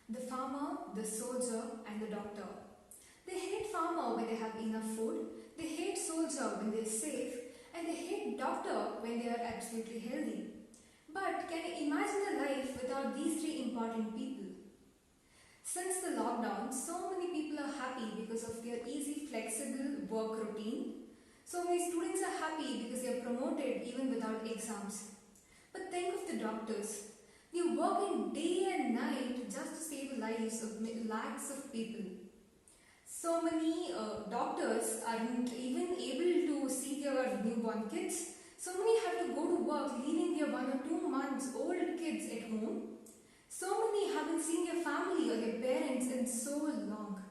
The farmer, the soldier and the doctor. They hate farmer when they have enough food, they hate soldier when they are safe, and they hate doctor when they are absolutely healthy. But can you imagine a life without these three important people? Since the lockdown, so many people are happy because of their easy, flexible work routine. So many students are happy because they are promoted even without exams. But think of the doctors. They are working day and night just to save the lives of lakhs of people. So many doctors aren't even able to see their newborn kids. So many have to go to work leaving their 1 or 2 months old kids at home. So many haven't seen their family or their parents in so long.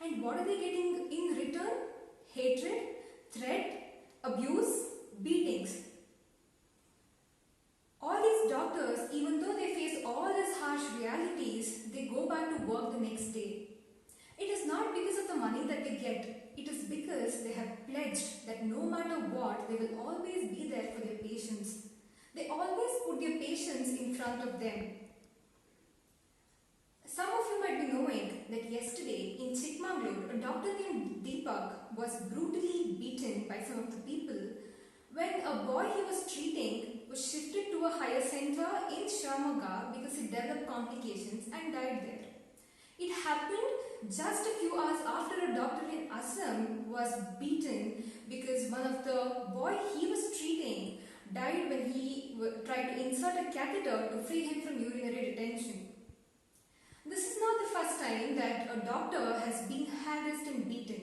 And what are they getting in return? Hatred, threat, abuse, beatings. All these doctors, even though they face all these harsh realities, they go back to work the next day. It is not because of the money that they get. It is because they have pledged that no matter what, they will always be there for their patients. They always put their patients in front of them. Some of you might be knowing that yesterday in Chikmagalur, a doctor named Deepak was brutally beaten by some of the people when a boy he was treating was shifted to a higher center in Shamaga because he developed complications and died there. It happened just a few hours after a doctor in Assam was beaten because one of the boy he was treating died when he tried to insert a catheter to free him from urinary retention. This is not the first time that a doctor has been harassed and beaten.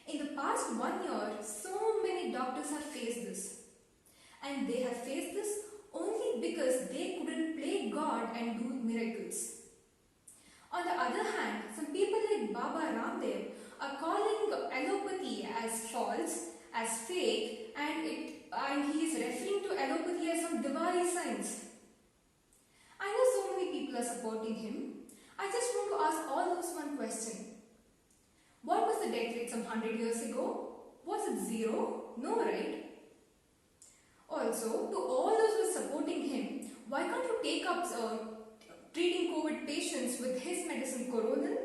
In the past 1 year, so many doctors have faced this. And they have faced this only because they couldn't play God and do miracles. On the other hand, some people like Baba Ramdev are calling allopathy as false, as fake, and he is referring to allopathy as some Diwali science. I know so many people are supporting him. I just want to ask all those one question. What was the death rate some 100 years ago? Was it zero? No, right? Also, to all those who are supporting him, why can't you take up treating COVID patients with his medicine Coronil?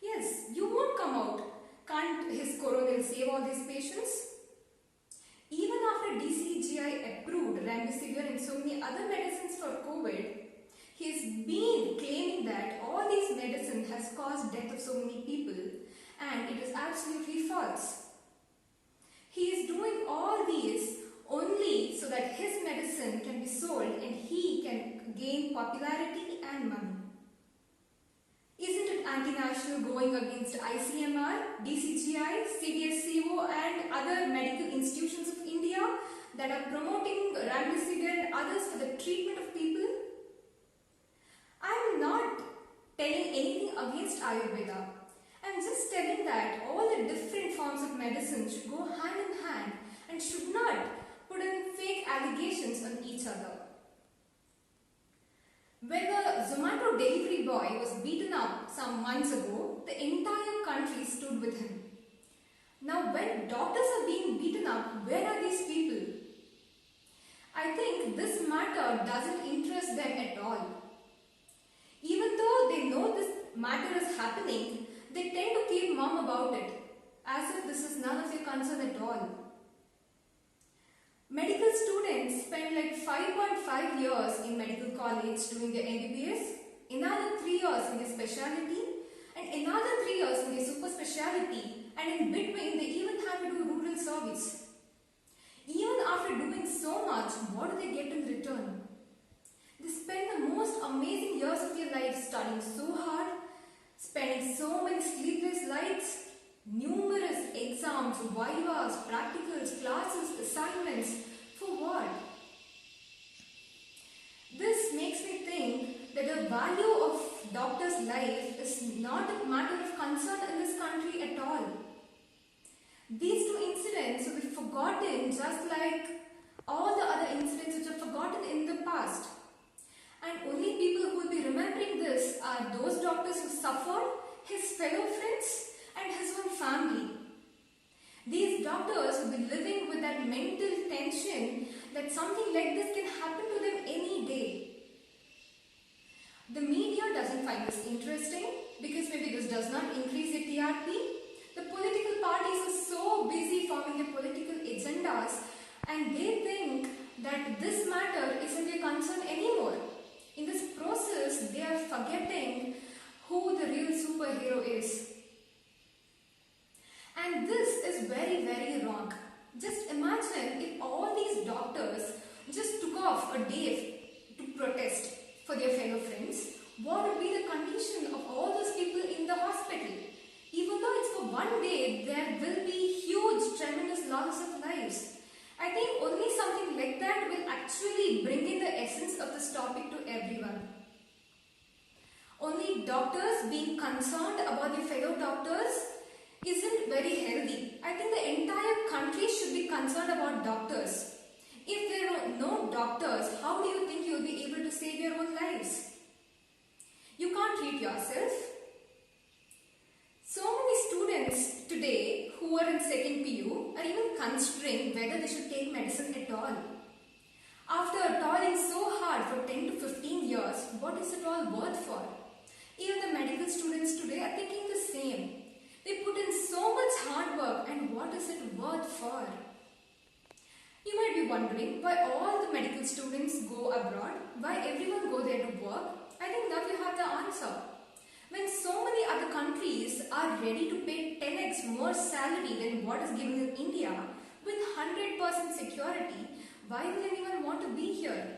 Yes, you won't come out. Can't his Coronil save all these patients? Even after DCGI approved Remdesivir and so many other medicines for COVID, he has been claiming that all these medicine has caused death of so many people, and it is absolutely false. He is doing all these only so that his medicine can be sold and he can gain popularity and money. Isn't it anti-national going against ICMR, DCGI, CDSCO and other medical institutions of India that are promoting Remdesivir and others for the treatment of people? I am not telling anything against Ayurveda. I am just telling that all the different forms of medicine should go hand in hand and should not put in fake allegations on each other. When the Zomato delivery boy was beaten up some months ago, the entire country stood with him. Now when doctors are being beaten up, where are these people? I think this matter doesn't interest them at all. Even though they know this matter is happening, they tend to keep mum about it, as if this is none of their concern at all. Medical students spend like 5.5 years in medical college doing their MBBS, another 3 years in their specialty, and another 3 years in their super specialty, and in between they even have to do rural service. Even after doing so much, what do they get in return? They spend the most amazing years of their life studying so hard, spending so many sleepless nights, numerous exams, vivas, practicals, classes, assignments. For what? This makes me think that the value of doctor's life is not a matter of concern in this country at all. These two incidents will be forgotten just like all the other incidents which are forgotten in the past. And only people who will be remembering this are those doctors who suffered, his fellow friends and his own family. These doctors will be living with that mental tension that something like this can happen to them any day. The media does not increase the TRP. The political parties are so busy forming their political agendas and they think that this matter isn't a concern anymore. In this process, they are forgetting who the real superhero is. And this is very, very wrong. Just imagine if all these doctors just took off a day to protest for their fellow friends. What would be the condition of all those people in the hospital? Even though it's for one day, there will be huge, tremendous losses of lives. I think only something like that will actually bring in the essence of this topic to everyone. Only doctors being concerned about their fellow doctors isn't very healthy. I think the entire country should be concerned about doctors. If there are no doctors, how do you think you will be able to save your own lives? You can't treat yourself. So many students today who are in 2nd PU are even considering whether they should take medicine at all. After toiling so hard for 10 to 15 years, what is it all worth for? Even the medical students today are thinking the same. They put in so much hard work, and what is it worth for? You might be wondering why all the medical students go abroad, why everyone go there to work. I think now you have the answer. When so many other countries are ready to pay 10x more salary than what is given in India with 100% security, why will anyone want to be here?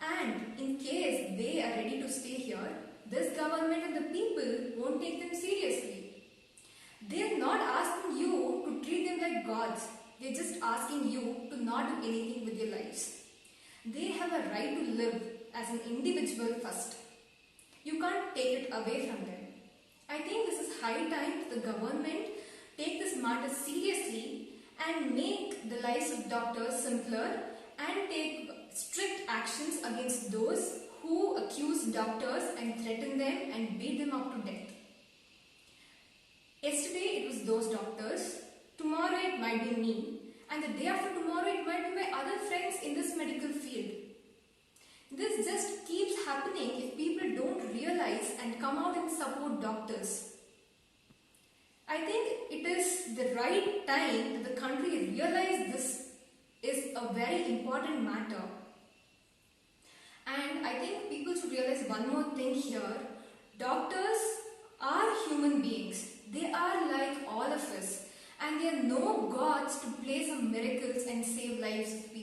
And in case they are ready to stay here, this government and the people won't take them seriously. They are not asking you to treat them like gods. They are just asking you to not do anything with your lives. They have a right to live as an individual first. You can't take it away from them. I think this is high time the government take this matter seriously and make the lives of doctors simpler and take strict actions against those who accuse doctors and threaten them and beat them up to death. Yesterday it was those doctors, tomorrow it might be me, and the day after tomorrow it might be my other friends in this medical field. This just keeps happening if people don't realize and come out and support doctors. I think it is the right time that the country realize this is a very important matter. And I think people should realize one more thing here. Doctors are human beings. They are like all of us. And they are no gods to play some miracles and save lives of people.